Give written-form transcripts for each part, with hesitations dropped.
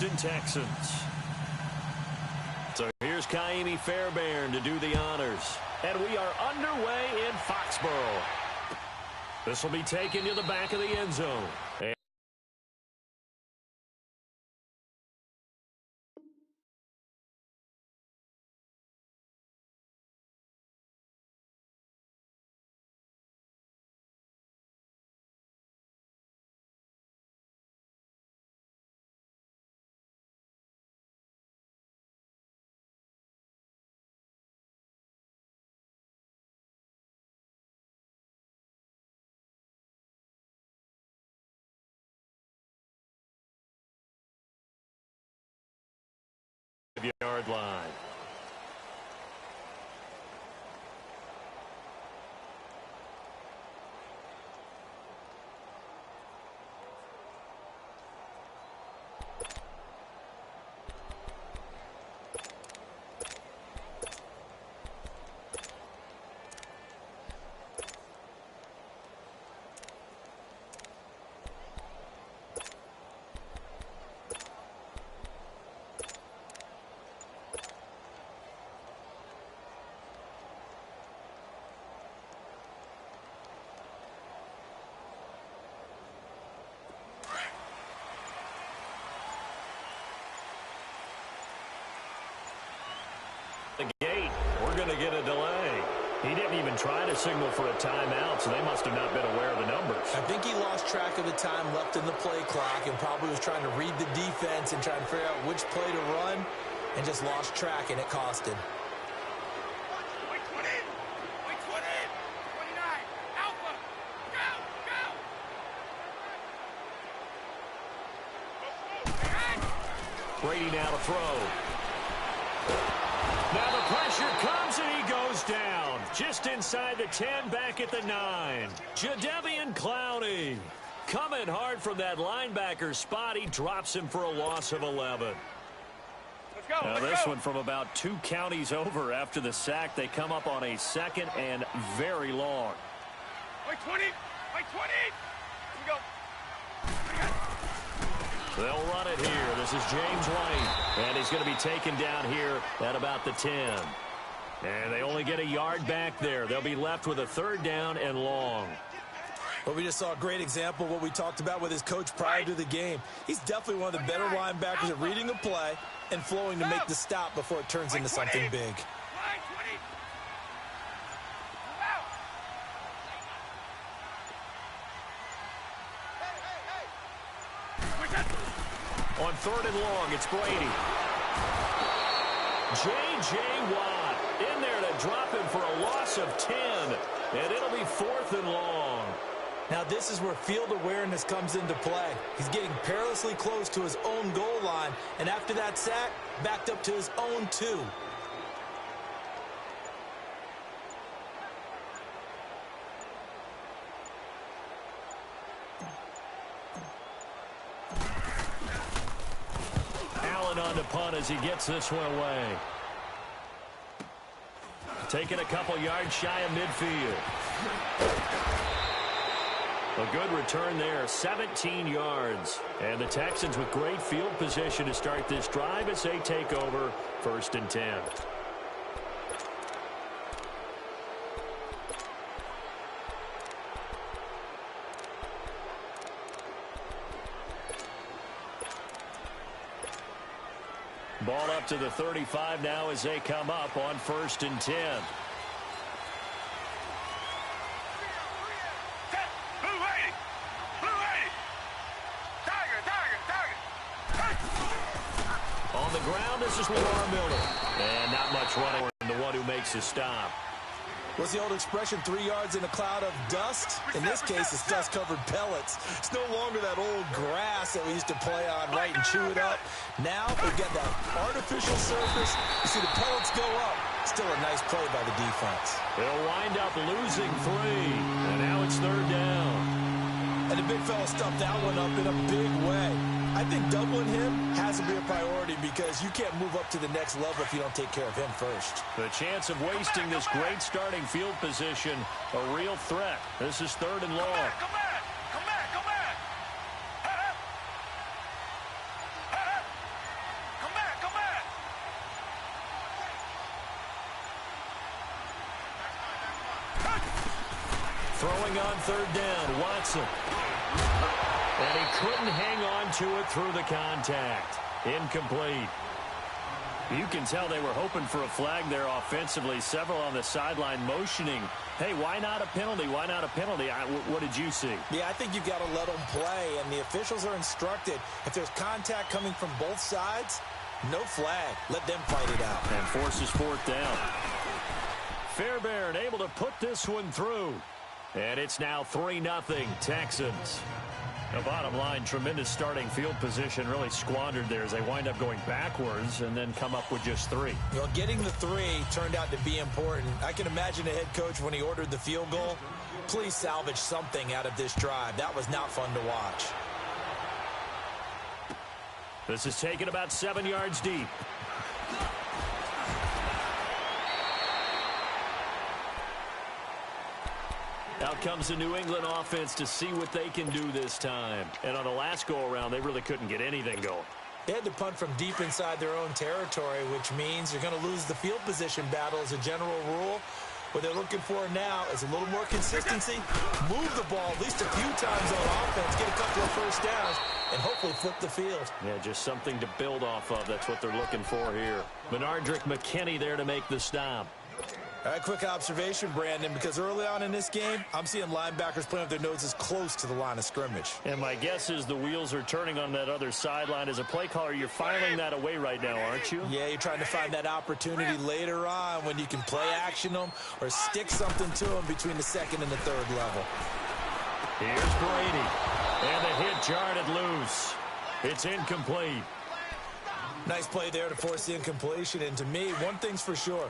Houston Texans. So here's Kaimi Fairbairn to do the honors. And we are underway in Foxborough. This will be taken to the back of the end zone. Yard line. The gate, we're going to get a delay. He didn't even try to signal for a timeout, so they must have not been aware of the numbers. I think he lost track of the time left in the play clock and probably was trying to read the defense and trying to figure out which play to run and just lost track, and it cost him. Brady now to throw. Now the pressure comes and he goes down. Just inside the 10, back at the 9. Jadeveon Clowney coming hard from that linebacker spot. He drops him for a loss of 11. Let's go. Now this one from about 2 counties over after the sack. They come up on a 2nd and very long. Wait 20. Wait 20. Here we go. They'll run it here. This is James White, and he's going to be taken down here at about the 10. And they only get a yard back there. They'll be left with a 3rd down and long. Well, we just saw a great example of what we talked about with his coach prior to the game. He's definitely one of the better linebackers at reading a play and flowing to make the stop before it turns into something big. On 3rd and long, it's Brady. J.J. Watt in there to drop him for a loss of 10. And it'll be 4th and long. Now this is where field awareness comes into play. He's getting perilously close to his own goal line. And after that sack, backed up to his own 2. On to punt as he gets this one away. Taking a couple yards shy of midfield. A good return there, 17 yards. And the Texans with great field position to start this drive as they take over 1st and 10. Ball up to the 35 now as they come up on 1st and 10. On the ground, this is Lamar Miller. And not much running, the one who makes his stop. What's the old expression, 3 yards in a cloud of dust? In this case, it's dust-covered pellets. It's no longer that old grass that we used to play on, right, and chew it up. Now we've got that artificial surface. You see the pellets go up. Still a nice play by the defense. They'll wind up losing 3, and now it's 3rd down. And the big fella stuffed that one up in a big way. I think doubling him has to be a priority because you can't move up to the next level if you don't take care of him first. The chance of wasting this great starting field position, a real threat. This is 3rd and long. Come back. Throwing on third down, Watson. And he couldn't hang on to it through the contact. Incomplete. You can tell they were hoping for a flag there offensively. Several on the sideline motioning. Hey, why not a penalty? Why not a penalty? What did you see? Yeah, I think you've got to let them play, and the officials are instructed. If there's contact coming from both sides, no flag. Let them fight it out. And forces fourth down. Fairbairn able to put this one through. And it's now 3-0 Texans. The bottom line, tremendous starting field position, really squandered there as they wind up going backwards and then come up with just 3. Well, getting the 3 turned out to be important. I can imagine a head coach when he ordered the field goal. Please salvage something out of this drive. That was not fun to watch. This is taken about 7 yards deep. Out comes the New England offense to see what they can do this time. And on the last go-around, they really couldn't get anything going. They had to punt from deep inside their own territory, which means you're going to lose the field position battle as a general rule. What they're looking for now is a little more consistency, move the ball at least a few times on offense, get a couple of first downs, and hopefully flip the field. Yeah, just something to build off of. That's what they're looking for here. Benardrick McKinney there to make the stop. All right, quick observation, Brandon, because early on in this game, I'm seeing linebackers playing with their noses close to the line of scrimmage. And my guess is the wheels are turning on that other sideline. As a play caller, you're filing that away right now, aren't you? Yeah, you're trying to find that opportunity later on when you can play action them or stick something to them between the second and the third level. Here's Brady. And the hit jarred it loose. It's incomplete. Nice play there to force the incompletion. And to me, one thing's for sure.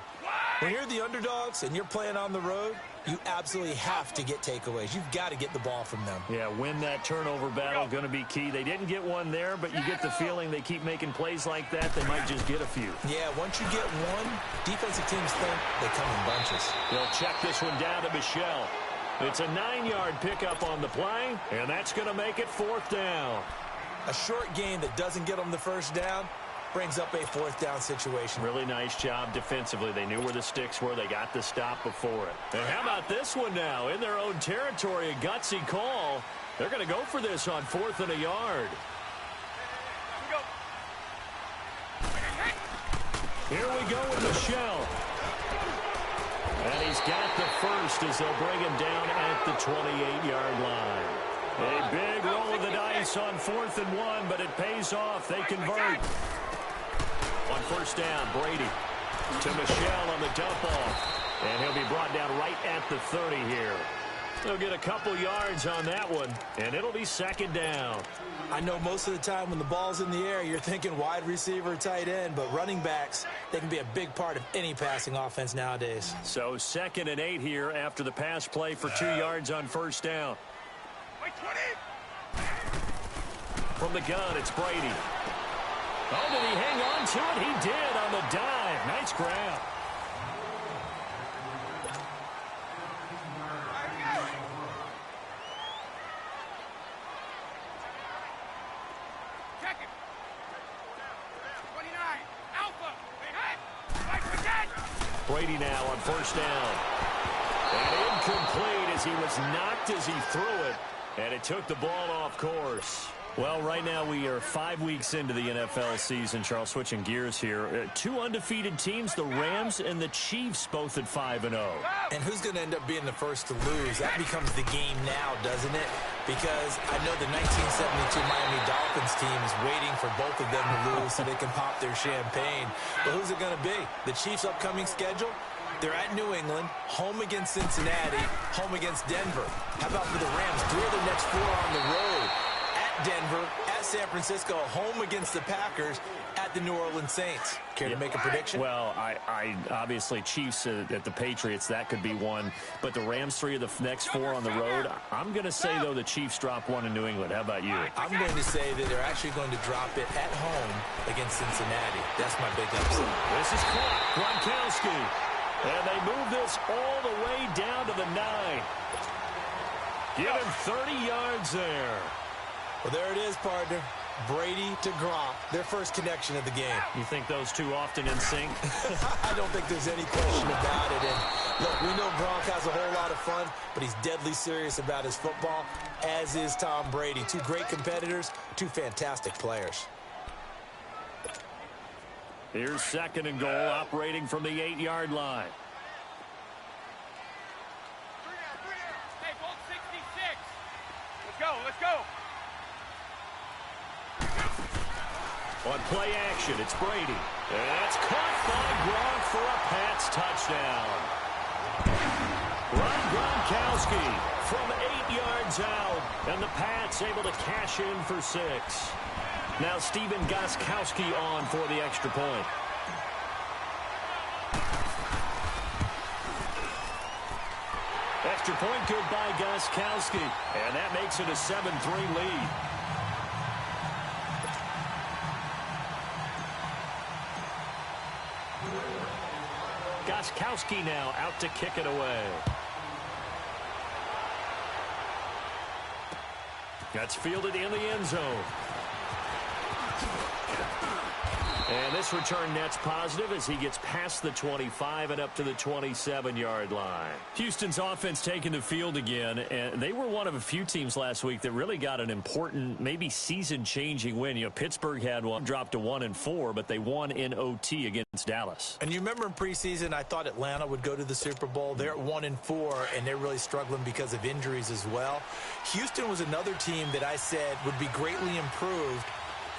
When you're the underdogs and you're playing on the road, you absolutely have to get takeaways. You've got to get the ball from them. Yeah, win that turnover battle, going to be key. They didn't get one there, but you get the feeling they keep making plays like that, they might just get a few. Yeah, once you get one, defensive teams think they come in bunches. They'll check this one down to Michelle. It's a 9-yard pickup on the play, and that's going to make it fourth down. A short gain that doesn't get them the first down brings up a fourth down situation. Really nice job defensively. They knew where the sticks were. They got the stop before it. And how about this one now? In their own territory, a gutsy call. They're going to go for this on 4th and a yard. Here we go with Michelle. And he's got the first as they'll bring him down at the 28-yard line. A big roll of the dice on 4th and 1, but it pays off. They convert. On first down, Brady to Michelle on the dump off. And he'll be brought down right at the 30 here. They'll get a couple yards on that one, and it'll be second down. I know most of the time when the ball's in the air, you're thinking wide receiver, tight end, but running backs, they can be a big part of any passing offense nowadays. So 2nd and 8 here after the pass play for 2 yards on first down. From the gun, it's Brady. Oh, did he hang on to it? He did on the dive. Nice grab. Check it. 29. Alpha. Hey, Brady now on first down. And incomplete as he was knocked as he threw it. And it took the ball off course. Well, right now we are 5 weeks into the NFL season. Charles, switching gears here. 2 undefeated teams, the Rams and the Chiefs, both at 5-0. And who's going to end up being the first to lose? That becomes the game now, doesn't it? Because I know the 1972 Miami Dolphins team is waiting for both of them to lose so they can pop their champagne. But who's it going to be? The Chiefs' upcoming schedule? They're at New England, home against Cincinnati, home against Denver. How about for the Rams? 3 of the next 4 on the road. At Denver, at San Francisco, home against the Packers, at the New Orleans Saints. Care to make a prediction? Well, I obviously Chiefs at the Patriots, that could be one. But the Rams, 3 of the next 4 on the road. I'm going to say, though, the Chiefs drop 1 in New England. How about you? I'm going to say that they're actually going to drop it at home against Cincinnati. That's my big upset. This is caught. Gronkowski. And they move this all the way down to the 9. Give him 30 yards there. Well, there it is, partner. Brady to Gronk, their first connection of the game. You think those two often in sync? I don't think there's any question about it. And look, we know Gronk has a whole lot of fun, but he's deadly serious about his football, as is Tom Brady. Two great competitors, two fantastic players. Here's 2nd and goal, operating from the 8-yard line. Hey, ball 66. Let's go, let's go. On play action, it's Brady. And it's caught by Gronk for a Pats touchdown. Gronkowski from 8 yards out, and the Pats able to cash in for 6. Now Stephen Gostkowski on for the extra point. Extra point good by Gostkowski, and that makes it a 7-3 lead. Gostkowski now out to kick it away. That's fielded in the end zone. And this return net's positive as he gets past the 25 and up to the 27-yard line. Houston's offense taking the field again, and they were one of a few teams last week that really got an important, maybe season-changing win. You know, Pittsburgh had one, dropped to 1-4, but they won in OT against Dallas. And you remember in preseason, I thought Atlanta would go to the Super Bowl. They're at 1-4, and they're really struggling because of injuries as well. Houston was another team that I said would be greatly improved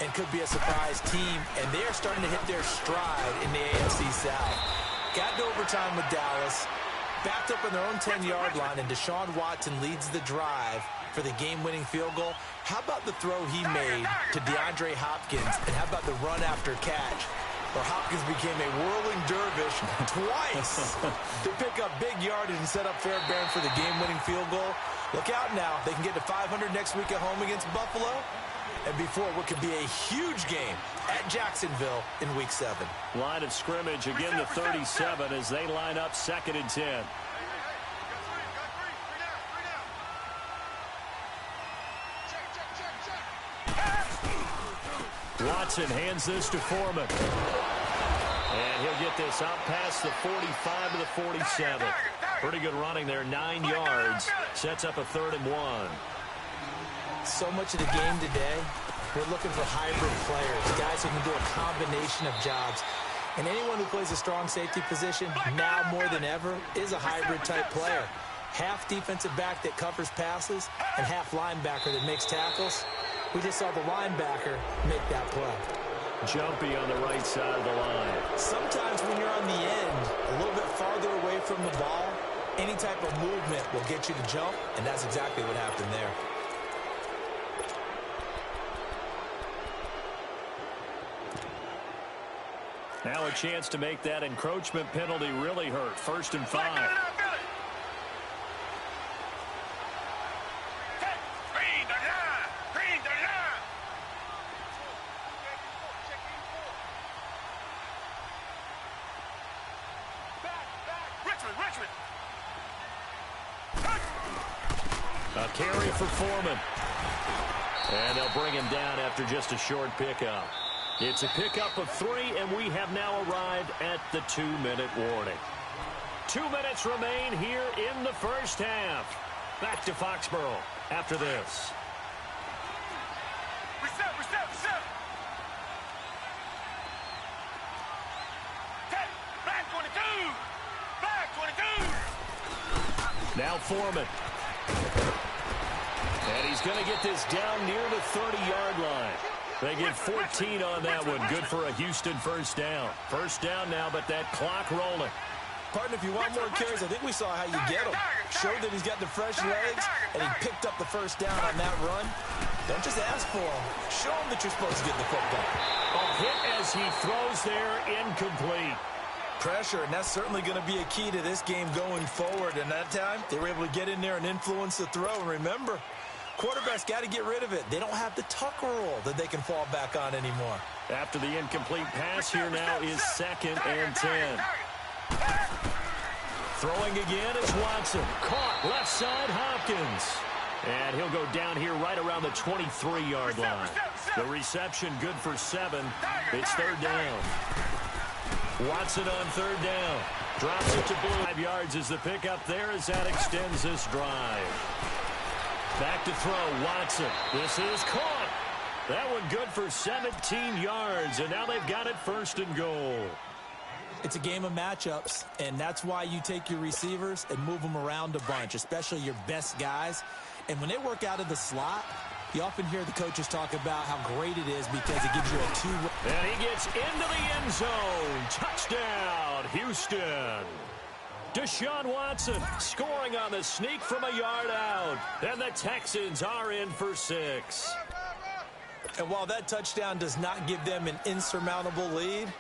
and could be a surprise team, and they are starting to hit their stride in the AFC South. Got to overtime with Dallas, backed up on their own 10-yard line, and Deshaun Watson leads the drive for the game-winning field goal. How about the throw he made to DeAndre Hopkins, and how about the run after catch, where Hopkins became a whirling dervish twice to pick up big yardage and set up Fairbairn for the game-winning field goal? Look out now. They can get to 500 next week at home against Buffalo, and before what could be a huge game at Jacksonville in Week 7. Line of scrimmage, again the 37 as they line up 2nd and 10. Watson hands this to Foreman. And he'll get this out past the 45 to the 47. Pretty good running there, 9 yards. Sets up a 3rd and 1. So much of the game today, we're looking for hybrid players, guys who can do a combination of jobs. And anyone who plays a strong safety position, now more than ever, is a hybrid-type player. Half defensive back that covers passes and half linebacker that makes tackles. We just saw the linebacker make that play. Jumpy on the right side of the line. Sometimes when you're on the end, a little bit farther away from the ball, any type of movement will get you to jump, and that's exactly what happened there. Now a chance to make that encroachment penalty really hurt. 1st and 5. A carry for Foreman. And they'll bring him down after just a short pickup. It's a pickup of 3, and we have now arrived at the 2-minute warning. 2 minutes remain here in the first half. Back to Foxborough after this. Reset. Back 22. Back 22. Now Foreman. And he's going to get this down near the 30-yard line. They get 14 on that one. Good for a Houston first down. First down now, but that clock rolling. Partner, if you want more carries, I think we saw how you get them. Showed that he's got the fresh legs, and he picked up the first down on that run. Don't just ask for him. Show him that you're supposed to get the football. A hit as he throws there, incomplete. Pressure, and that's certainly going to be a key to this game going forward. And that time, they were able to get in there and influence the throw. And remember, quarterbacks got to get rid of it. They don't have the Tucker rule that they can fall back on anymore. After the incomplete pass, here now is 2nd and 10. Throwing again is Watson. Caught left side, Hopkins. And he'll go down here right around the 23-yard line. The reception good for 7. It's third down. Watson on third down. Drops it to Blue. 5 yards is the pickup there as that extends this drive. Back to throw, Watson. This is caught. That one good for 17 yards, and now they've got it first and goal. It's a game of matchups, and that's why you take your receivers and move them around a bunch, especially your best guys. And when they work out of the slot, you often hear the coaches talk about how great it is because it gives you a two-way. And he gets into the end zone. Touchdown, Houston. Deshaun Watson scoring on the sneak from a yard out. And the Texans are in for 6. And while that touchdown does not give them an insurmountable lead,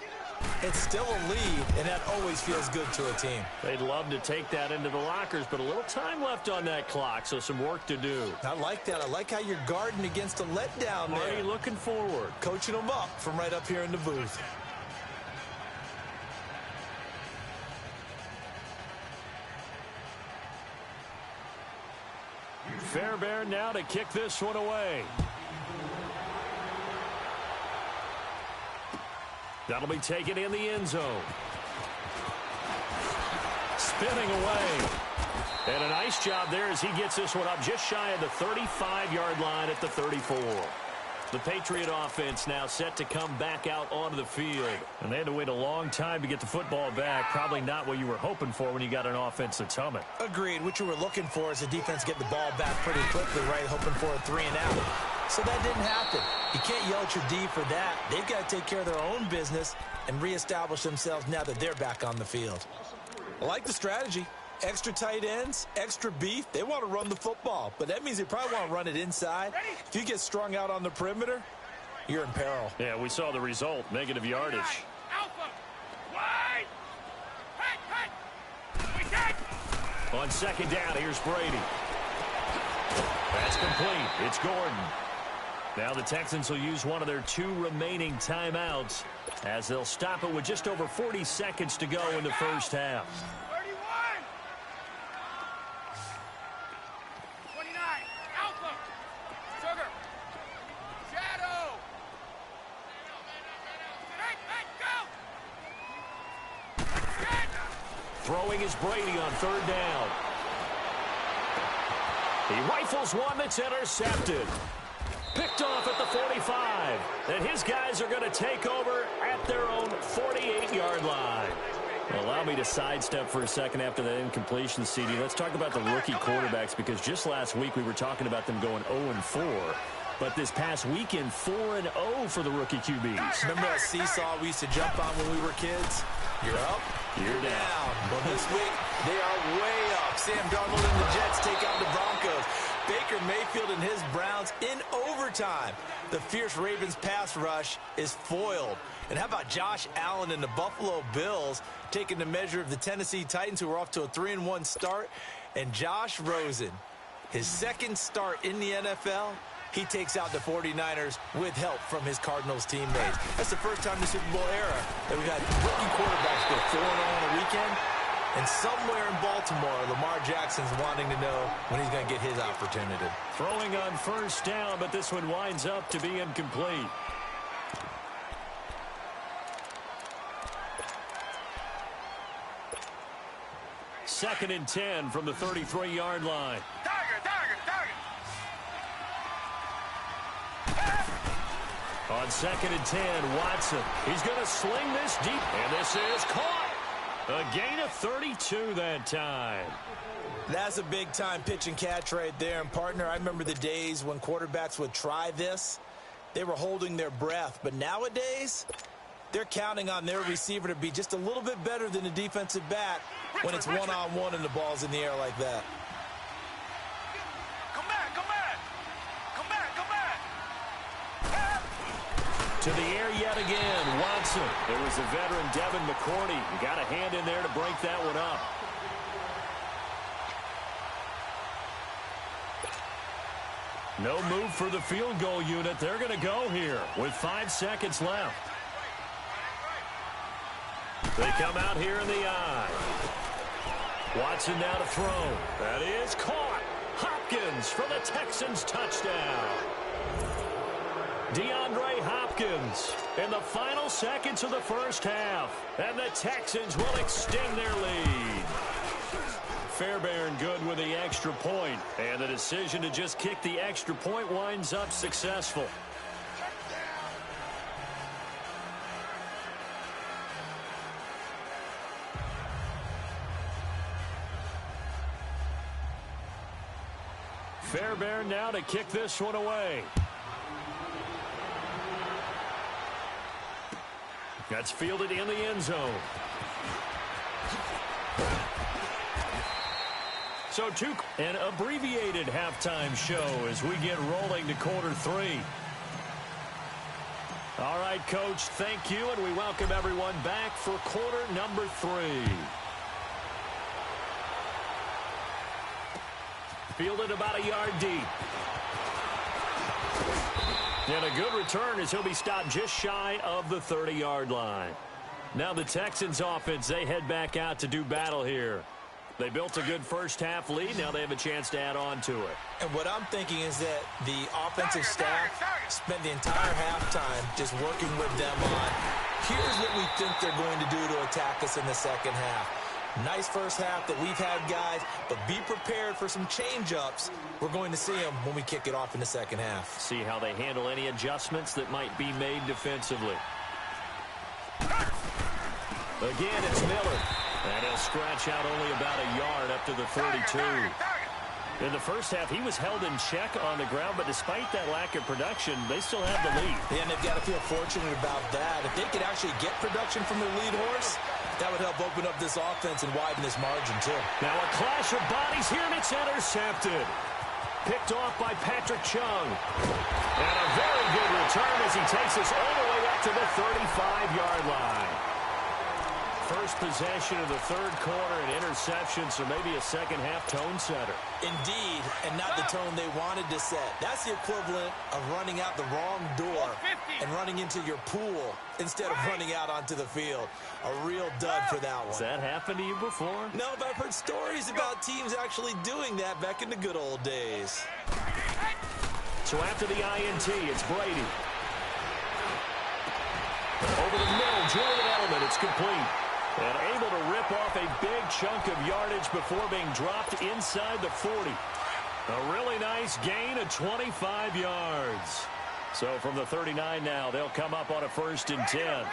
it's still a lead, and that always feels good to a team. They'd love to take that into the lockers, but a little time left on that clock, so some work to do. I like that. I like how you're guarding against a letdown there. Already looking forward. Coaching them up from right up here in the booth. Fairbairn now to kick this one away. That'll be taken in the end zone. Spinning away. And a nice job there as he gets this one up just shy of the 35-yard line at the 34. The Patriot offense now set to come back out onto the field. And they had to wait a long time to get the football back. Probably not what you were hoping for when you got an offense that's humming. Agreed. What you were looking for is the defense get the ball back pretty quickly, right? Hoping for a 3-and-out. So that didn't happen. You can't yell at your D for that. They've got to take care of their own business and reestablish themselves now that they're back on the field. I like the strategy. Extra tight ends, extra beef. They want to run the football, but that means they probably want to run it inside. If you get strung out on the perimeter, you're in peril. Yeah, we saw the result. Negative yardage. Alpha. Wide. Hey. On second down, here's Brady. That's complete. It's Gordon. Now the Texans will use one of their 2 remaining timeouts as they'll stop it with just over 40 seconds to go in the first half. 31. 29. Alpha. Sugar. Shadow. Hey, go. Throwing is Brady on third down. He rifles one that's intercepted. Picked off at the 45. And his guys are going to take over at their own 48-yard line. Allow me to sidestep for a second after that incompletion, CD. Let's talk about the rookie quarterbacks, because just last week we were talking about them going 0-4. But this past weekend, 4-0 for the rookie QBs. Remember that seesaw we used to jump on when we were kids? You're up, you're down. But this week, they are way up. Sam Darnold and the Jets take on the Broncos. Baker Mayfield and his Browns in overtime. The fierce Ravens pass rush is foiled. And how about Josh Allen and the Buffalo Bills taking the measure of the Tennessee Titans, who are off to a 3-1 start? And Josh Rosen, his second start in the NFL, he takes out the 49ers with help from his Cardinals teammates. That's the first time in the Super Bowl era that we've had rookie quarterbacks go 4-0 on a weekend. And somewhere in Baltimore, Lamar Jackson's wanting to know when he's going to get his opportunity. Throwing on first down, but this one winds up to be incomplete. Second and 10 from the 33-yard line. On second and 10, Watson. He's going to sling this deep, and this is caught. A gain of 32 that time. That's a big-time pitch and catch right there. And, partner, I remember the days when quarterbacks would try this. They were holding their breath. But nowadays, they're counting on their receiver to be just a little bit better than the defensive back when it's one-on-one and the ball's in the air like that. Come back, come back. Come back, come back. To the air yet again, Watson. It was the veteran Devin McCourty. You got a hand in there to break that one up. No move for the field goal unit. They're going to go here with 5 seconds left. They come out here in the eye. Watson now to throw. That is caught. Hopkins for the Texans touchdown. DeAndre Hopkins in the final seconds of the first half. And the Texans will extend their lead. Fairbairn good with the extra point. And the decision to just kick the extra point winds up successful. Fairbairn now to kick this one away. That's fielded in the end zone. So an abbreviated halftime show as we get rolling to quarter 3. All right, Coach, thank you, and we welcome everyone back for quarter number 3. Fielded about a yard deep. And a good return as he'll be stopped just shy of the 30-yard line. Now the Texans offense, they head back out to do battle here. They built a good first half lead. Now they have a chance to add on to it. And what I'm thinking is that the offensive staff spent the entire halftime just working with them on, here's what we think they're going to do to attack us in the second half. Nice first half that we've had, guys, but be prepared for some change-ups. We're going to see them when we kick it off in the second half. See how they handle any adjustments that might be made defensively. Again, it's Miller. And he'll scratch out only about a yard up to the 32. In the first half, he was held in check on the ground, but despite that lack of production, they still have the lead. Yeah, and they've got to feel fortunate about that. If they could actually get production from their lead horse, that would help open up this offense and widen this margin, too. Now a clash of bodies here, and it's intercepted. Picked off by Patrick Chung. And a very good return as he takes us all the way up to the 35-yard line. First possession of the third quarter, an interception, so maybe a second-half tone setter. Indeed, and not the tone they wanted to set. That's the equivalent of running out the wrong door and running into your pool instead of running out onto the field. A real dud for that one. Has that happened to you before? No, but I've heard stories about teams actually doing that back in the good old days. So after the INT, it's Brady. Over the middle, Julian Edelman, it's complete. And able to rip off a big chunk of yardage before being dropped inside the 40. A really nice gain of 25 yards. So from the 39 now, they'll come up on a 1st and 10.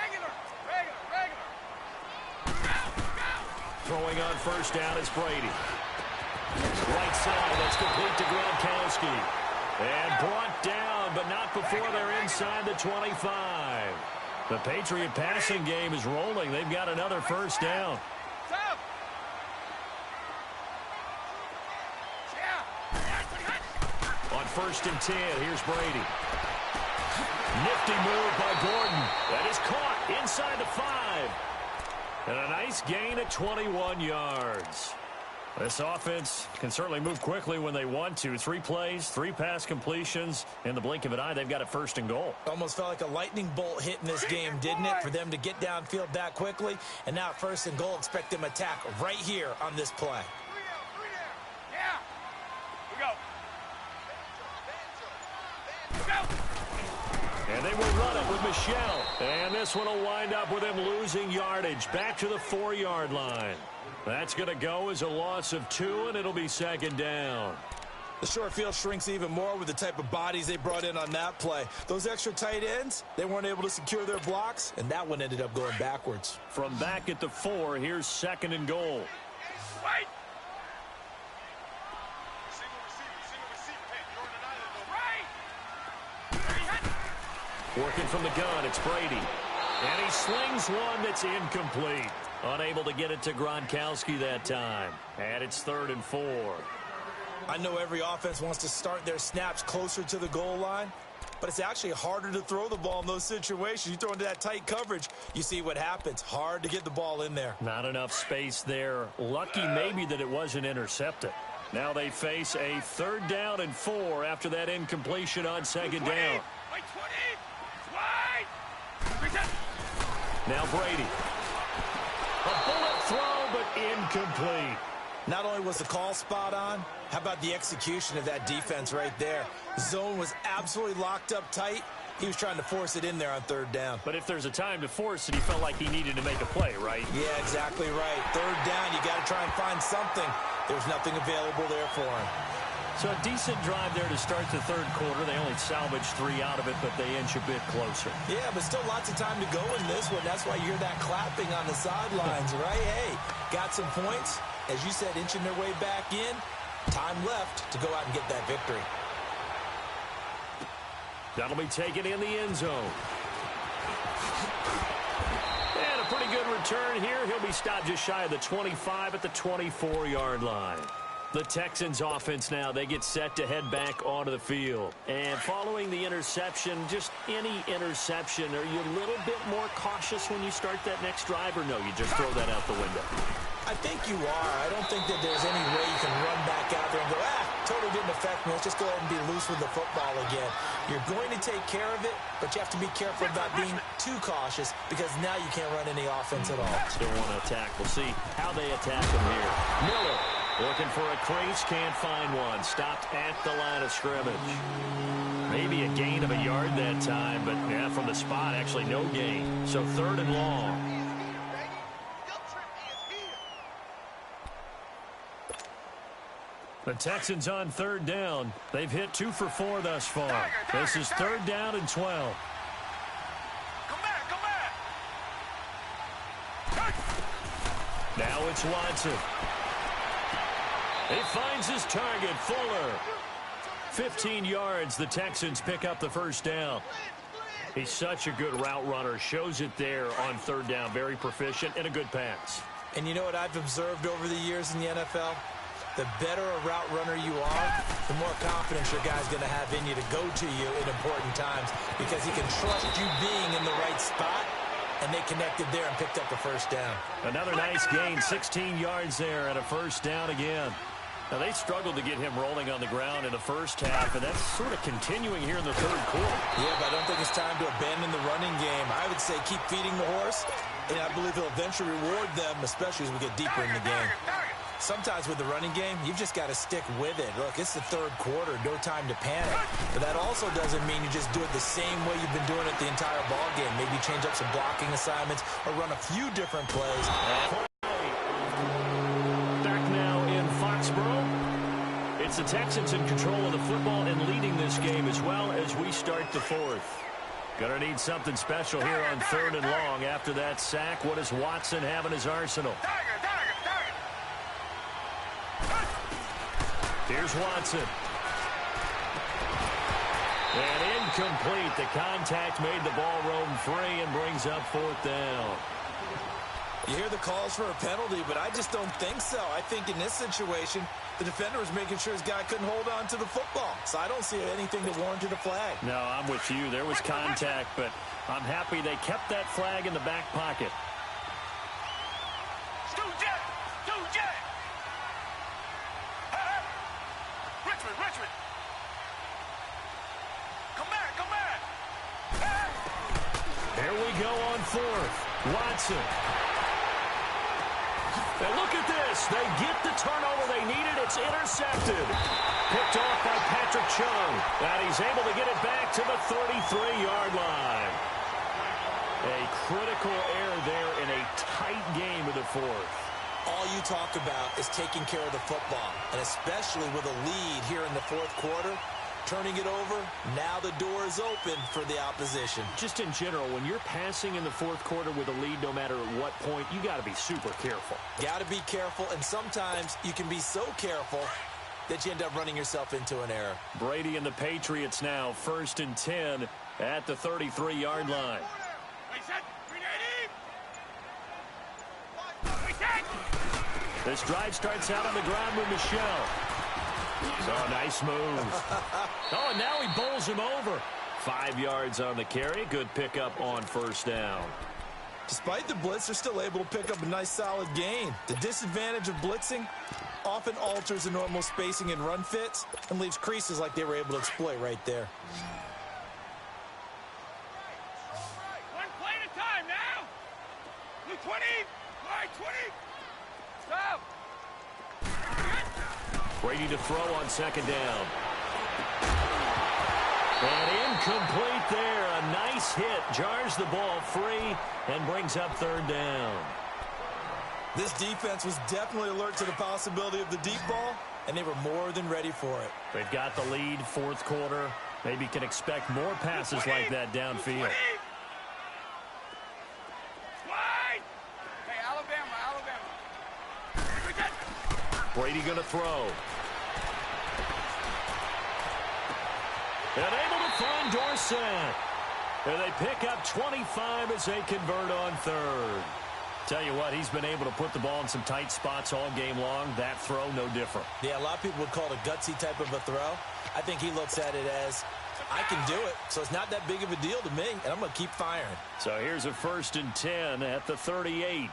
Throwing on first down is Brady. Right side, that's complete to Gronkowski. And brought down, but not before they're inside the 25. The Patriot passing game is rolling. They've got another first down. On 1st and 10, here's Brady. Nifty move by Gordon. That is caught inside the 5. And a nice gain at 21 yards. This offense can certainly move quickly when they want to. 3 plays, 3 pass completions. In the blink of an eye, they've got a 1st and goal. Almost felt like a lightning bolt hit in this game, didn't it? For them to get downfield that quickly. And now 1st and goal, expect them to attack right here on this play. Yeah. We go. And they will run it with Michelle. And this one will wind up with him losing yardage. Back to the 4-yard line. That's going to go as a loss of 2, and it'll be 2nd down. The short field shrinks even more with the type of bodies they brought in on that play. Those extra tight ends, they weren't able to secure their blocks, and that one ended up going backwards. From back at the 4, here's 2nd and goal. Wait. Working from the gun, it's Brady. And he slings one that's incomplete. Unable to get it to Gronkowski that time. And it's 3rd and 4. I know every offense wants to start their snaps closer to the goal line, but it's actually harder to throw the ball in those situations. You throw into that tight coverage, you see what happens. Hard to get the ball in there. Not enough space there. Lucky maybe that it wasn't intercepted. Now they face a 3rd down and 4 after that incompletion on 2nd down. Now Brady. A bullet throw, but incomplete. Not only was the call spot on, how about the execution of that defense right there? Zone was absolutely locked up tight. He was trying to force it in there on third down. But if there's a time to force it, he felt like he needed to make a play, right? Yeah, exactly right. Third down, you got to try and find something. There's nothing available there for him. So a decent drive there to start the third quarter. They only salvaged 3 out of it, but they inch a bit closer. Yeah, but still lots of time to go in this one. That's why you hear that clapping on the sidelines, right? Hey, got some points. As you said, inching their way back in. Time left to go out and get that victory. That'll be taken in the end zone. And a pretty good return here. He'll be stopped just shy of the 25 at the 24-yard line. The Texans offense now, they get set to head back onto the field. And following the interception, just any interception, are you a little bit more cautious when you start that next drive, or no, you just throw that out the window? I think you are. I don't think that there's any way you can run back out there and go, totally didn't affect me. Let's just go ahead and be loose with the football again. You're going to take care of it, but you have to be careful about being too cautious because now you can't run any offense at all. Still want to attack. We'll see how they attack him here. Miller looking for a crease, can't find one. Stopped at the line of scrimmage. Maybe a gain of a yard that time, but yeah, from the spot, actually no gain. So third and long. The Texans on third down. They've hit 2 for 4 thus far. This is third down and 12. Come back. Now it's Watson. He finds his target, Fuller. 15 yards, the Texans pick up the first down. He's such a good route runner. Shows it there on third down. Very proficient and a good pass. And you know what I've observed over the years in the NFL? The better a route runner you are, the more confidence your guy's going to have in you to go to you in important times because he can trust you being in the right spot, and they connected there and picked up the first down. Another nice gain, 16 yards there and a first down again. Now, they struggled to get him rolling on the ground in the first half, and that's sort of continuing here in the third quarter. Yeah, but I don't think it's time to abandon the running game. I would say keep feeding the horse, and I believe he'll eventually reward them, especially as we get deeper in the game. Sometimes with the running game, you've just got to stick with it. Look, it's the third quarter, no time to panic. But that also doesn't mean you just do it the same way you've been doing it the entire ball game. Maybe change up some blocking assignments or run a few different plays. Back now in Foxborough. It's the Texans in control of the football and leading this game as well as we start the fourth. Gonna need something special here on third and long. After that sack, what does Watson have in his arsenal? Here's Watson. And incomplete. The contact made the ball roam free and brings up fourth down. You hear the calls for a penalty, but I just don't think so. I think in this situation, the defender was making sure his guy couldn't hold on to the football. So I don't see anything that warranted a flag. No, I'm with you. There was contact, but I'm happy they kept that flag in the back pocket. Richmond. Come back. Here we go on fourth. Watson. And look at this. They get the turnover they needed. It's intercepted. Picked off by Patrick Chung. And he's able to get it back to the 33-yard line. A critical error there in a tight game of the fourth. All you talk about is taking care of the football, and especially with a lead here in the fourth quarter, turning it over, now the door is open for the opposition. Just in general, when you're passing in the fourth quarter with a lead, no matter at what point, you got to be super careful. Got to be careful, and sometimes you can be so careful that you end up running yourself into an error. Brady and the Patriots now, 1st and 10 at the 33-yard line. This drive starts out on the ground with Michelle. Oh, nice move. Oh, and now he bowls him over. 5 yards on the carry. Good pickup on first down. Despite the blitz, they're still able to pick up a nice, solid gain. The disadvantage of blitzing often alters the normal spacing and run fits and leaves creases like they were able to exploit right there. One play at a time now. Blue 20. Line 20. Stop. Brady to throw on second down. And incomplete there. A nice hit. Jars the ball free and brings up third down. This defense was definitely alert to the possibility of the deep ball, and they were more than ready for it. They've got the lead, fourth quarter. Maybe can expect more passes like that downfield. Hey, Alabama. Brady going to throw. And able to find Dorsett. And they pick up 25 as they convert on third. Tell you what, he's been able to put the ball in some tight spots all game long. That throw, no different. Yeah, a lot of people would call it a gutsy type of a throw. I think he looks at it as, I can do it, so it's not that big of a deal to me, and I'm going to keep firing. So here's a 1st and 10 at the 38.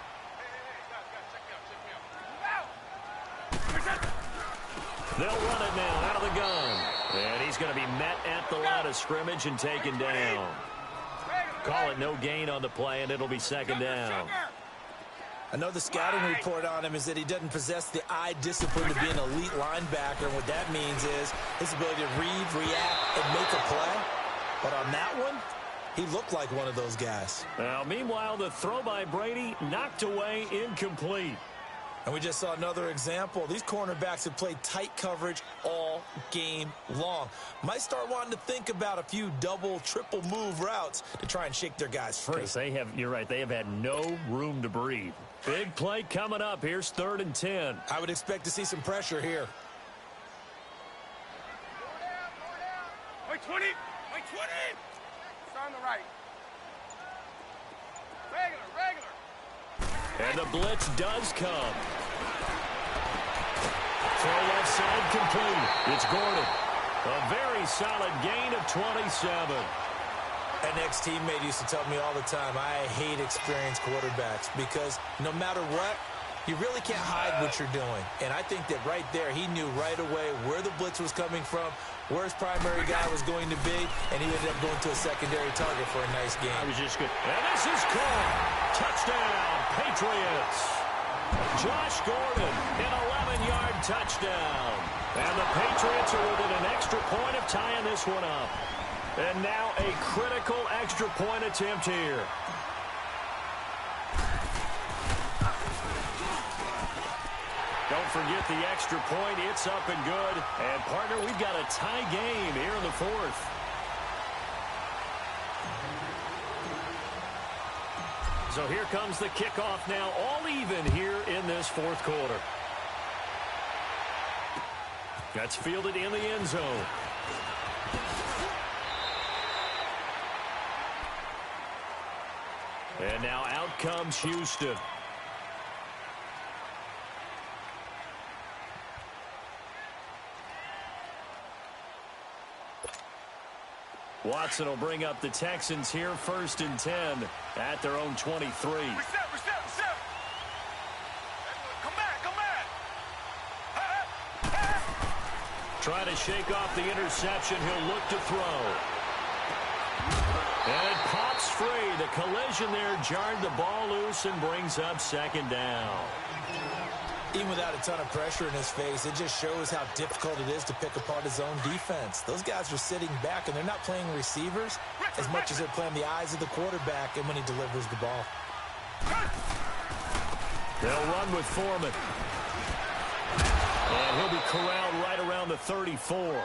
They'll run it now out of the gun. And he's going to be met at the line of scrimmage and taken down. Call it no gain on the play, and it'll be second down. I know the scouting report on him is that he doesn't possess the eye discipline to be an elite linebacker. And what that means is his ability to read, react, and make a play. But on that one, he looked like one of those guys. Now, meanwhile, the throw by Brady knocked away, incomplete. And we just saw another example. These cornerbacks have played tight coverage all game long. Might start wanting to think about a few double, triple move routes to try and shake their guys free. You're right, they have had no room to breathe. Big play coming up. Here's 3rd and 10. I would expect to see some pressure here. Wait, 20. It's on the right. Regular. And the blitz does come. Throw left side complete. It's Gordon. A very solid gain of 27. An ex-teammate used to tell me all the time, I hate experienced quarterbacks because no matter what, you really can't hide what you're doing. And I think that right there, he knew right away where the blitz was coming from, where his primary guy was going to be, and he ended up going to a secondary target for a nice game. I was just good. And this is caught. Touchdown, Patriots. Josh Gordon, an 11-yard touchdown. And the Patriots are within an extra point of tying this one up. And now a critical extra point attempt here. Don't forget the extra point. It's up and good. And, partner, we've got a tie game here in the 4th. So here comes the kickoff now, all even here in this 4th quarter. That's fielded in the end zone. And now out comes Houston. Watson will bring up the Texans here, 1st and 10 at their own 23. Reset. Come back. Trying to shake off the interception. He'll look to throw. And it pops free. The collision there jarred the ball loose and brings up 2nd down. Even without a ton of pressure in his face, it just shows how difficult it is to pick apart his own defense. Those guys are sitting back, and they're not playing receivers as much as they're playing the eyes of the quarterback and when he delivers the ball. They'll run with Foreman. And he'll be corralled right around the 34.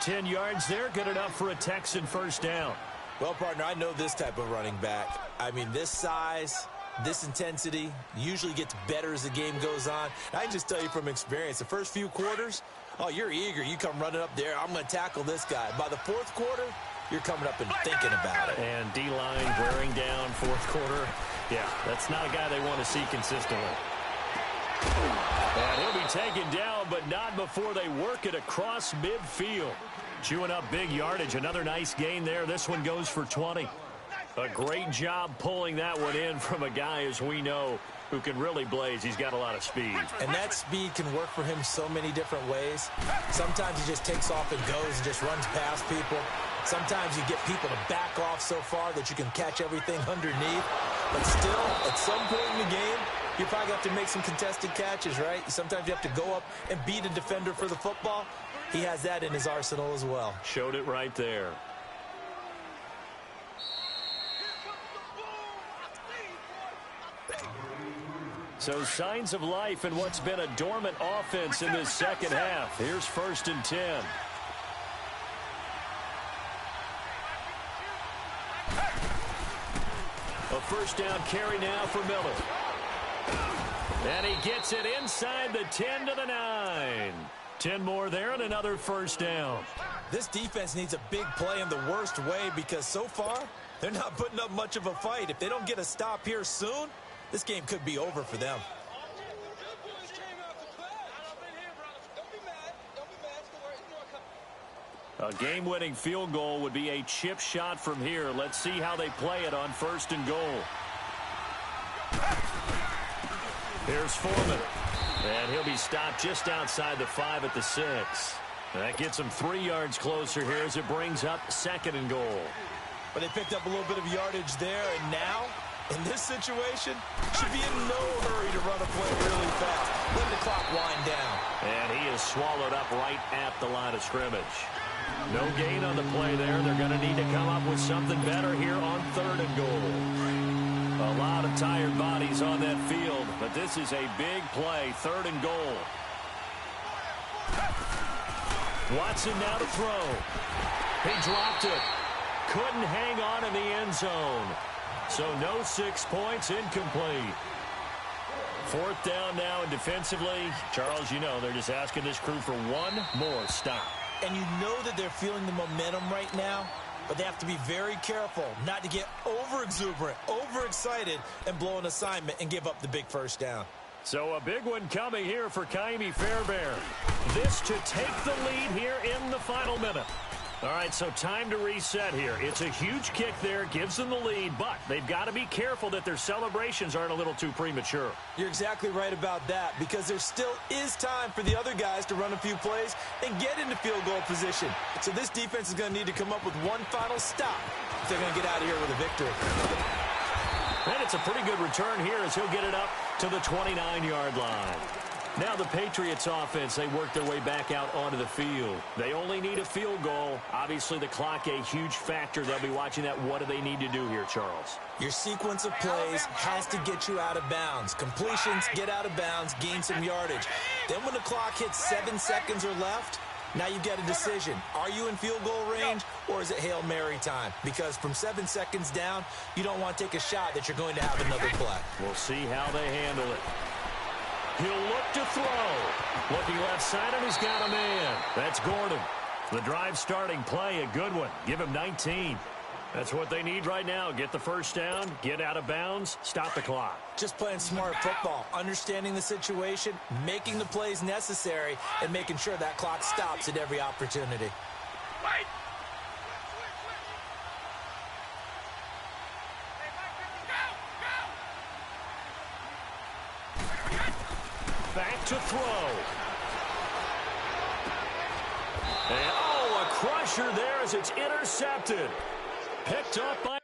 10 yards there, good enough for a Texan 1st down. Well, partner, I know this type of running back. I mean, this size, this intensity usually gets better as the game goes on. And I can just tell you from experience, the first few quarters, oh, you're eager. You come running up there, I'm going to tackle this guy. By the 4th quarter, you're coming up and thinking about it. And D-line wearing down 4th quarter. Yeah, that's not a guy they want to see consistently. And he'll be taken down, but not before they work it across midfield. Chewing up big yardage. Another nice gain there. This one goes for 20. A great job pulling that one in from a guy, as we know, who can really blaze. He's got a lot of speed. And that speed can work for him so many different ways. Sometimes he just takes off and goes and just runs past people. Sometimes you get people to back off so far that you can catch everything underneath. But still, at some point in the game, you probably have to make some contested catches, right? Sometimes you have to go up and beat a defender for the football. He has that in his arsenal as well. Showed it right there. So signs of life in what's been a dormant offense in this second half. Here's 1st and 10. A first down carry now for Miller. And he gets it inside the 10 to the 9. 10 more there and another first down. This defense needs a big play in the worst way because so far, they're not putting up much of a fight. If they don't get a stop here soon, this game could be over for them. A game-winning field goal would be a chip shot from here. Let's see how they play it on 1st and goal. Here's Foreman. And he'll be stopped just outside the 5 at the 6. That gets him 3 yards closer here as it brings up 2nd and goal. But they picked up a little bit of yardage there, and now, in this situation, should be in no hurry to run a play really fast. Let the clock wind down. And he is swallowed up right at the line of scrimmage. No gain on the play there. They're going to need to come up with something better here on 3rd and goal. A lot of tired bodies on that field, but this is a big play, 3rd and goal. Watson now to throw. He dropped it. Couldn't hang on in the end zone. So no 6 points, incomplete. 4th down now, and defensively, Charles, you know, they're just asking this crew for one more stop. And you know that they're feeling the momentum right now, but they have to be very careful not to get over-exuberant, overexcited, and blow an assignment and give up the big first down. So a big one coming here for Kaimi Fairbairn. This to take the lead here in the final minute. All right, so time to reset here. It's a huge kick there, gives them the lead, but they've got to be careful that their celebrations aren't a little too premature. You're exactly right about that, because there still is time for the other guys to run a few plays and get into field goal position. So this defense is going to need to come up with one final stop if they're going to get out of here with a victory. And it's a pretty good return here as he'll get it up to the 29-yard line. Now the Patriots offense, they work their way back out onto the field. They only need a field goal. Obviously, the clock a huge factor. They'll be watching that. What do they need to do here, Charles? Your sequence of plays has to get you out of bounds. Completions, get out of bounds, gain some yardage. Then when the clock hits 7 seconds or left, now you get a decision. Are you in field goal range, or is it Hail Mary time? Because from 7 seconds down, you don't want to take a shot that you're going to have another play. We'll see how they handle it. He'll look to throw. Looking left side, and he's got a man. That's Gordon. The drive starting play, a good one. Give him 19. That's what they need right now. Get the first down, get out of bounds, stop the clock. Just playing smart football, understanding the situation, making the plays necessary, and making sure that clock stops at every opportunity. Wait! Back to throw. And, oh, a crusher there as it's intercepted. Picked up by